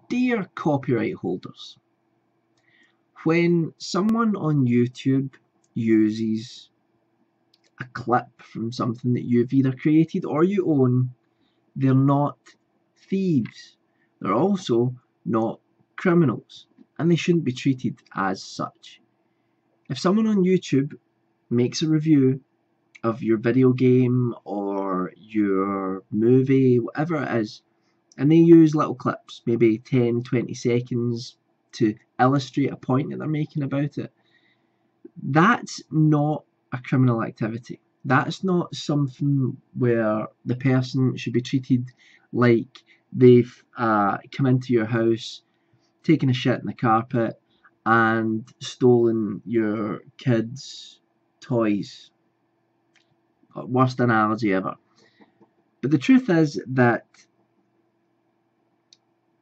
Dear copyright holders, when someone on YouTube uses a clip from something that you've either created or you own, they're not thieves. They're also not criminals, and they shouldn't be treated as such. If someone on YouTube makes a review of your video game or your movie, whatever it is, and they use little clips, maybe 10, 20 seconds, to illustrate a point that they're making about it, that's not a criminal activity. That's not something where the person should be treated like they've come into your house, taken a shit in the carpet, and stolen your kids' toys. Worst analogy ever. But the truth is that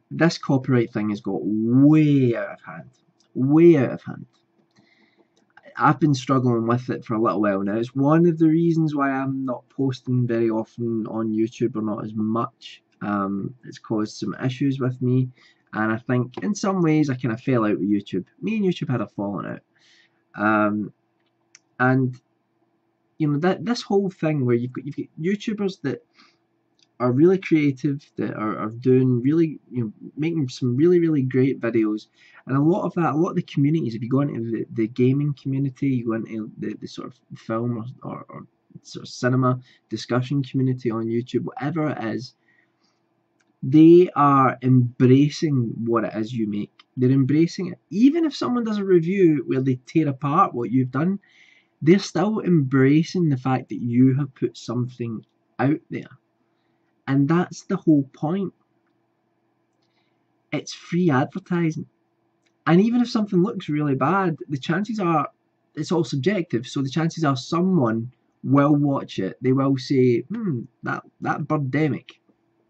this copyright thing has got way out of hand. Way out of hand. I've been struggling with it for a little while now. It's one of the reasons why I'm not posting very often on YouTube, or not as much. It's caused some issues with me, and I think in some ways I kind of fell out with YouTube. Me and YouTube had a falling out. And you know, that this whole thing where you've got YouTubers that are really creative, that are doing really, making some really great videos, and a lot of the communities, if you go into the gaming community, you go into the sort of film or sort of cinema discussion community on YouTube, whatever it is, they are embracing what it is you make. They're embracing it. Even if someone does a review where they tear apart what you've done, they're still embracing the fact that you have put something out there. And that's the whole point. It's free advertising. And even if something looks really bad, the chances are, it's all subjective, so the chances are someone will watch it. They will say, that Birdemic,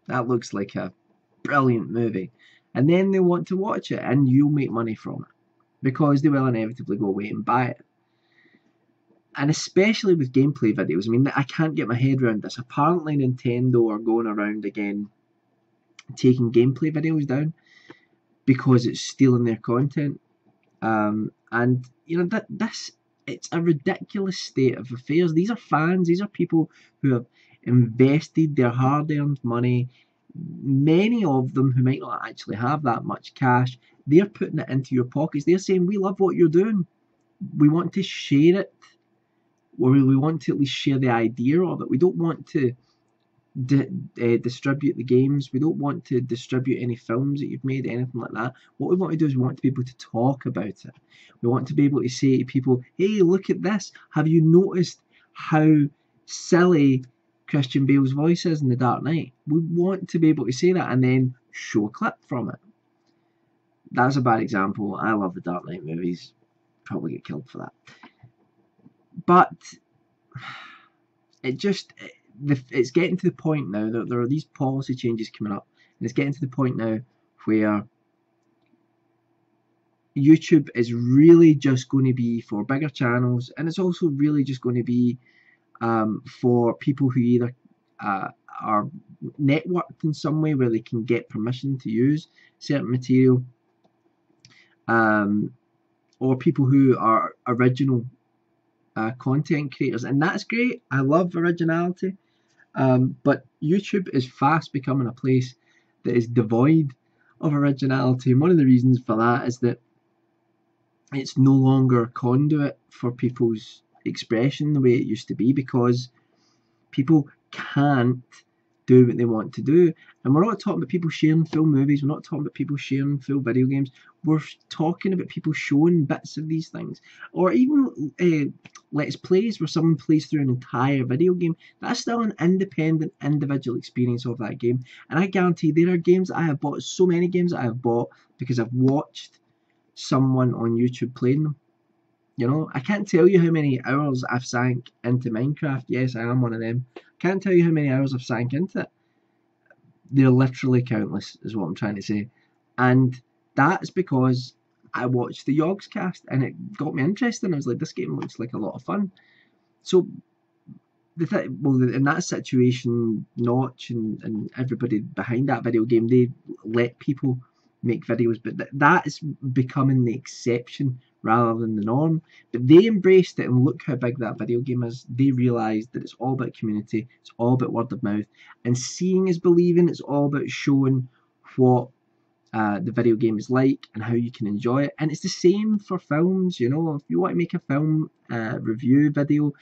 that looks like a brilliant movie. And then they want to watch it, and you'll make money from it, because they will inevitably go away and buy it. And especially with gameplay videos, I mean, I can't get my head around this. Apparently Nintendo are going around again taking gameplay videos down because it's stealing their content. And you know, it's a ridiculous state of affairs. These are fans, these are people who have invested their hard-earned money. Many of them who might not actually have that much cash, they're putting it into your pockets. They're saying, we love what you're doing. We want to share it. Or we want to at least share the idea of it. We don't want to distribute the games. We don't want to distribute any films that you've made, anything like that. What we want to do is we want to be able to talk about it. We want to be able to say to people, hey, look at this. Have you noticed how silly Christian Bale's voice is in The Dark Knight? We want to be able to say that and then show a clip from it. That's a bad example. I love the Dark Knight movies. Probably get killed for that. But it's getting to the point now that there are these policy changes coming up, and it's getting to the point now where YouTube is really just going to be for bigger channels, and it's also really just going to be for people who either are networked in some way where they can get permission to use certain material, or people who are original content creators, and that's great. I love originality, but YouTube is fast becoming a place that is devoid of originality, and one of the reasons for that is that it's no longer a conduit for people's expression the way it used to be, because people can't do what they want to do. And we're not talking about people sharing full movies, we're not talking about people sharing full video games, we're talking about people showing bits of these things, or even let's plays where someone plays through an entire video game. That's still an independent, individual experience of that game. And I guarantee there are games that I have bought, so many games that I have bought because I've watched someone on YouTube playing them. You know, I can't tell you how many hours I've sank into Minecraft. Yes, I am one of them. I can't tell you how many hours I've sank into it. They're literally countless, is what I'm trying to say. And that's because I watched the Yogscast and it got me interested. And I was like, this game looks like a lot of fun. So, in that situation, Notch and everybody behind that video game, they let people make videos, but that is becoming the exception rather than the norm. But they embraced it, and look how big that video game is. They realised that it's all about community, it's all about word of mouth, and seeing is believing. It's all about showing what the video game is like and how you can enjoy it. And it's the same for films. You know, if you want to make a film review video,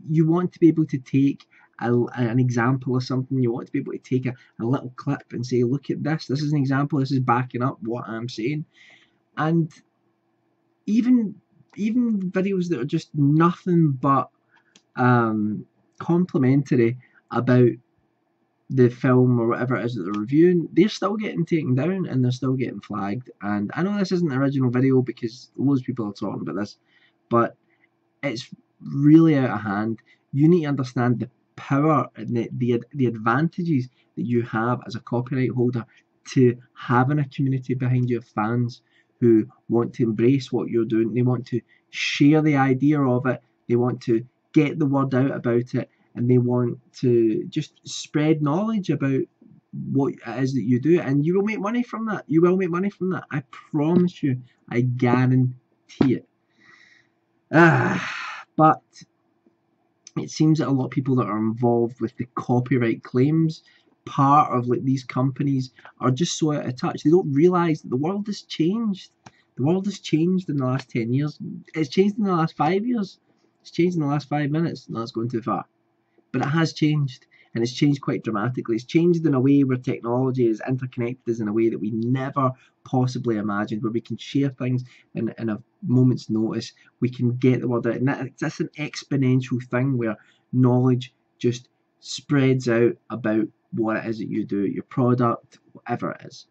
you want to be able to take an example of something. You want to be able to take a little clip and say, look at this, this is an example, this is backing up what I'm saying. And even videos that are just nothing but complimentary about the film or whatever it is that they're reviewing, they're still getting taken down and they're still getting flagged. And I know this isn't an original video because loads of people are talking about this, but it's really out of hand. You need to understand the power and the advantages that you have as a copyright holder to having a community behind you of fans who want to embrace what you're doing. They want to share the idea of it. They want to get the word out about it, and they want to just spread knowledge about what it is that you do, and you will make money from that. You will make money from that. I promise you. I guarantee it. But it seems that a lot of people that are involved with the copyright claims part of like these companies are just so out of touch. They don't realise that the world has changed. The world has changed in the last 10 years. It's changed in the last 5 years. It's changed in the last 5 minutes. No, that's going too far. But it has changed, and it's changed quite dramatically. It's changed in a way where technology is interconnected in a way that we never possibly imagined, where we can share things in a moment's notice. We can get the word out, and that's an exponential thing where knowledge just spreads out about what it is that you do, your product, whatever it is.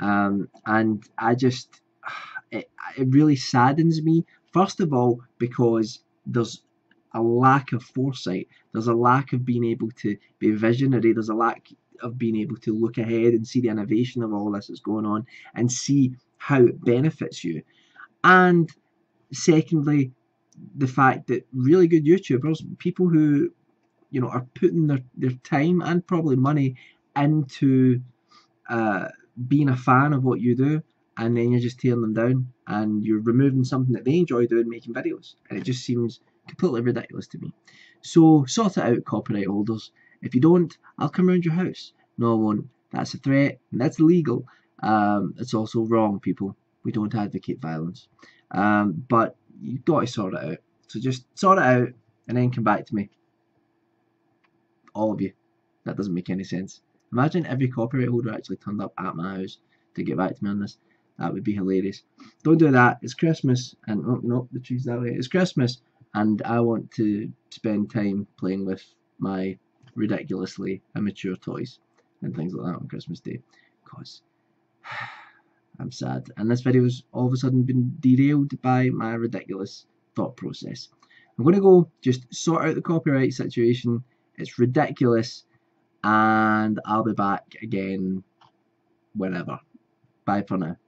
And I just, it really saddens me, first of all, because there's a lack of foresight. There's a lack of being able to be visionary. There's a lack of being able to look ahead and see the innovation of all this that's going on and see how it benefits you. And secondly, the fact that really good YouTubers, people who, you know, are putting their time and probably money into being a fan of what you do, and then you're just tearing them down and you're removing something that they enjoy doing, making videos. And it just seems completely ridiculous to me. So sort it out, copyright holders. If you don't, I'll come around your house. No, I won't. That's a threat, and that's illegal. It's also wrong, people. We don't advocate violence. But you've got to sort it out. So just sort it out and then come back to me. All of you. That doesn't make any sense. Imagine every copyright holder actually turned up at my house to get back to me on this. That would be hilarious. Don't do that. It's Christmas, and oh no, the tree's that way. It's Christmas, and I want to spend time playing with my ridiculously immature toys and things like that on Christmas Day, because I'm sad. And this video's all of a sudden been derailed by my ridiculous thought process. I'm going to go just sort out the copyright situation. It's ridiculous, and I'll be back again whenever. Bye for now.